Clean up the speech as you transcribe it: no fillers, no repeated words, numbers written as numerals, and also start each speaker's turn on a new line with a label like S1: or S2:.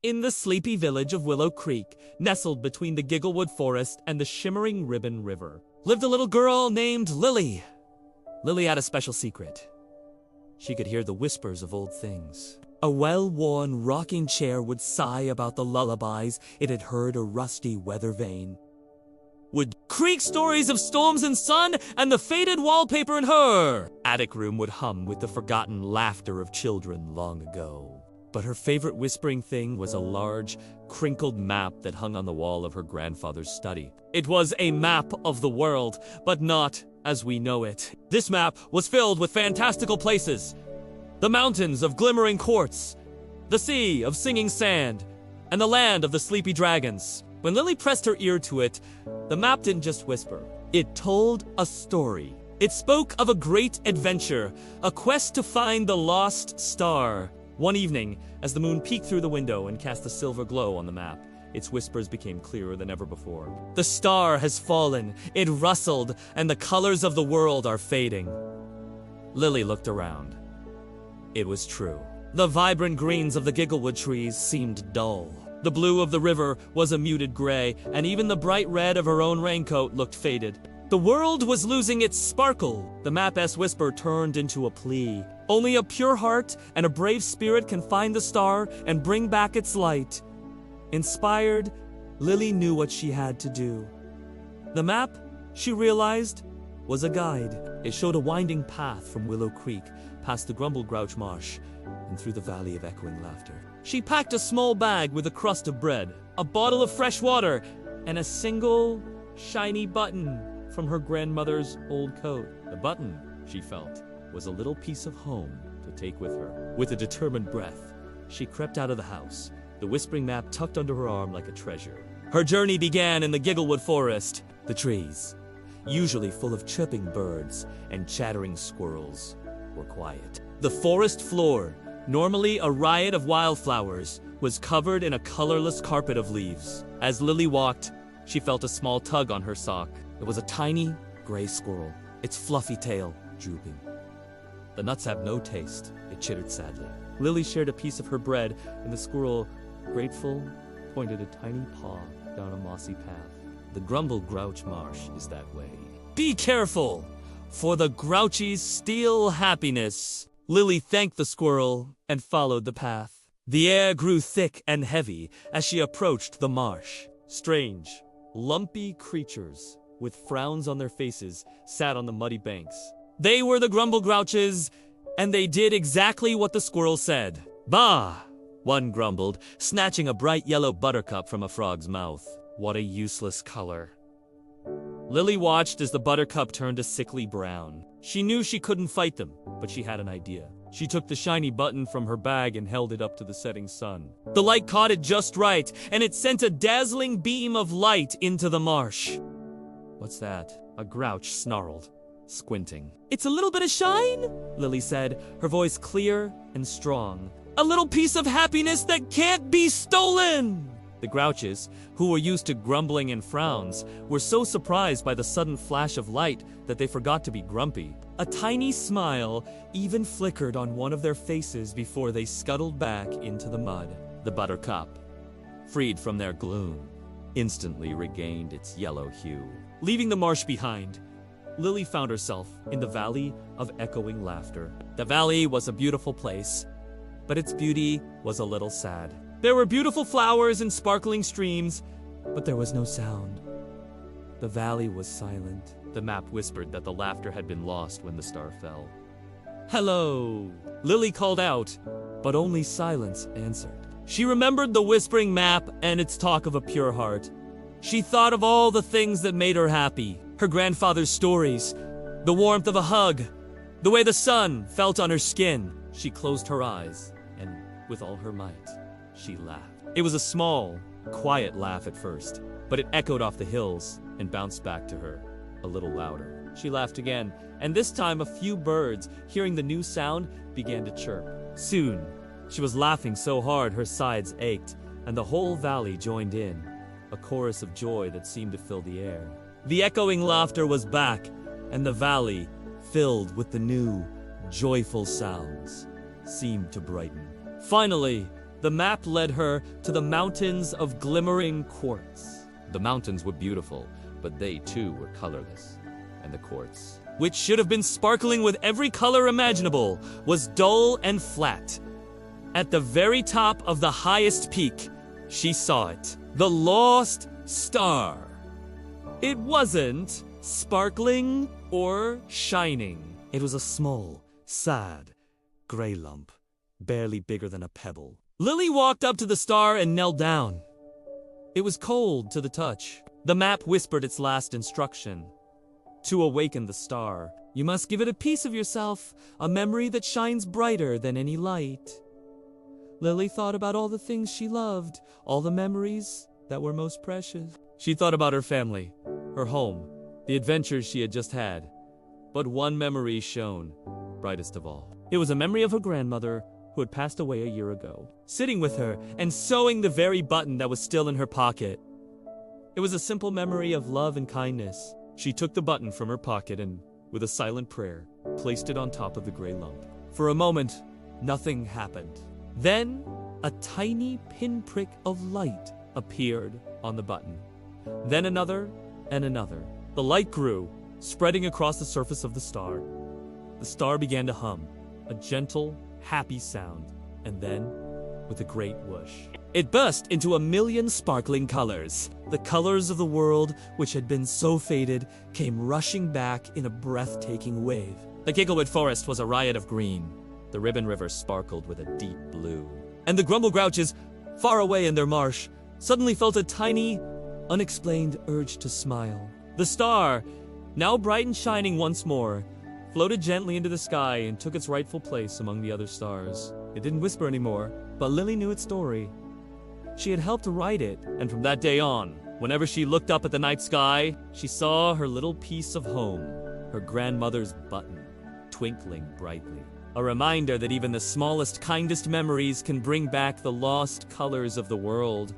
S1: In the sleepy village of Willow Creek, nestled between the Gigglewood Forest and the shimmering Ribbon River, lived a little girl named Lily. Lily had a special secret. She could hear the whispers of old things. A well-worn rocking chair would sigh about the lullabies it had heard a rusty weather vane. Would creak stories of storms and sun and the faded wallpaper in her attic room would hum with the forgotten laughter of children long ago. But her favorite whispering thing was a large, crinkled map that hung on the wall of her grandfather's study. It was a map of the world, but not as we know it. This map was filled with fantastical places. The mountains of glimmering quartz, the sea of singing sand, and the land of the sleepy dragons. When Lily pressed her ear to it, the map didn't just whisper. It told a story. It spoke of a great adventure, a quest to find the lost star. One evening, as the moon peeked through the window and cast a silver glow on the map, its whispers became clearer than ever before. The star has fallen, it rustled, and the colors of the world are fading. Lily looked around. It was true. The vibrant greens of the Gigglewood trees seemed dull. The blue of the river was a muted gray, and even the bright red of her own raincoat looked faded. The world was losing its sparkle. The map's whisper turned into a plea. Only a pure heart and a brave spirit can find the star and bring back its light. Inspired, Lily knew what she had to do. The map, she realized, was a guide. It showed a winding path from Willow Creek, past the Grumble Grouch Marsh, and through the Valley of Echoing Laughter. She packed a small bag with a crust of bread, a bottle of fresh water, and a single, shiny button from her grandmother's old coat. The button, she felt, was a little piece of home to take with her. With a determined breath, she crept out of the house, the whispering map tucked under her arm like a treasure. Her journey began in the Gigglewood Forest. The trees, usually full of chirping birds and chattering squirrels, were quiet. The forest floor, normally a riot of wildflowers, was covered in a colorless carpet of leaves. As Lily walked, she felt a small tug on her sock. It was a tiny, gray squirrel, its fluffy tail drooping. The nuts have no taste, it chittered sadly. Lily shared a piece of her bread, and the squirrel, grateful, pointed a tiny paw down a mossy path. The Grumble Grouch Marsh is that way. Be careful, for the Grouchies steal happiness. Lily thanked the squirrel and followed the path. The air grew thick and heavy as she approached the marsh. Strange, lumpy creatures with frowns on their faces sat on the muddy banks. They were the Grumble Grouches, and they did exactly what the squirrel said. Bah! One grumbled, snatching a bright yellow buttercup from a frog's mouth. What a useless color. Lily watched as the buttercup turned a sickly brown. She knew she couldn't fight them, but she had an idea. She took the shiny button from her bag and held it up to the setting sun. The light caught it just right, and it sent a dazzling beam of light into the marsh. What's that? A grouch snarled, squinting. It's a little bit of shine, Lily said, her voice clear and strong. A little piece of happiness that can't be stolen! The Grouches, who were used to grumbling and frowns, were so surprised by the sudden flash of light that they forgot to be grumpy. A tiny smile even flickered on one of their faces before they scuttled back into the mud. The buttercup, freed from their gloom, instantly regained its yellow hue. Leaving the marsh behind, Lily found herself in the Valley of Echoing Laughter. The valley was a beautiful place, but its beauty was a little sad. There were beautiful flowers and sparkling streams, but there was no sound. The valley was silent. The map whispered that the laughter had been lost when the star fell. Hello, Lily called out, but only silence answered. She remembered the whispering map and its talk of a pure heart. She thought of all the things that made her happy. Her grandfather's stories, the warmth of a hug, the way the sun felt on her skin. She closed her eyes, and with all her might, she laughed. It was a small, quiet laugh at first, but it echoed off the hills and bounced back to her, a little louder. She laughed again, and this time a few birds, hearing the new sound, began to chirp. Soon, she was laughing so hard her sides ached, and the whole valley joined in, a chorus of joy that seemed to fill the air. The echoing laughter was back, and the valley, filled with the new, joyful sounds, seemed to brighten. Finally, The map led her to the mountains of glimmering quartz.
S2: The mountains were beautiful, but they too were colorless. And the quartz,
S1: which should have been sparkling with every color imaginable, was dull and flat. At the very top of the highest peak, she saw it. The lost star. It wasn't sparkling or shining. It was a small, sad, gray lump, barely bigger than a pebble. Lily walked up to the star and knelt down. It was cold to the touch. The map whispered its last instruction. To awaken the star, you must give it a piece of yourself, a memory that shines brighter than any light. Lily thought about all the things she loved, all the memories that were most precious. She thought about her family, her home, the adventures she had just had. But one memory shone, brightest of all. It was a memory of her grandmother, who had passed away a year ago, sitting with her and sewing the very button that was still in her pocket. It was a simple memory of love and kindness. She took the button from her pocket and, with a silent prayer, placed it on top of the gray lump. For a moment, nothing happened. Then, a tiny pinprick of light appeared on the button. Then another and another. The light grew, spreading across the surface of the star. The star began to hum, a gentle, happy sound, and then, with a great whoosh, it burst into a million sparkling colors. The colors of the world, which had been so faded, came rushing back in a breathtaking wave. The Gigglewood Forest was a riot of green. The Ribbon River sparkled with a deep blue. And the Grumble Grouches, far away in their marsh, suddenly felt a tiny, unexplained urge to smile. The star, now bright and shining once more, floated gently into the sky and took its rightful place among the other stars. It didn't whisper anymore, but Lily knew its story. She had helped to write it, and from that day on, whenever she looked up at the night sky, she saw her little piece of home, her grandmother's button, twinkling brightly. A reminder that even the smallest, kindest memories can bring back the lost colors of the world.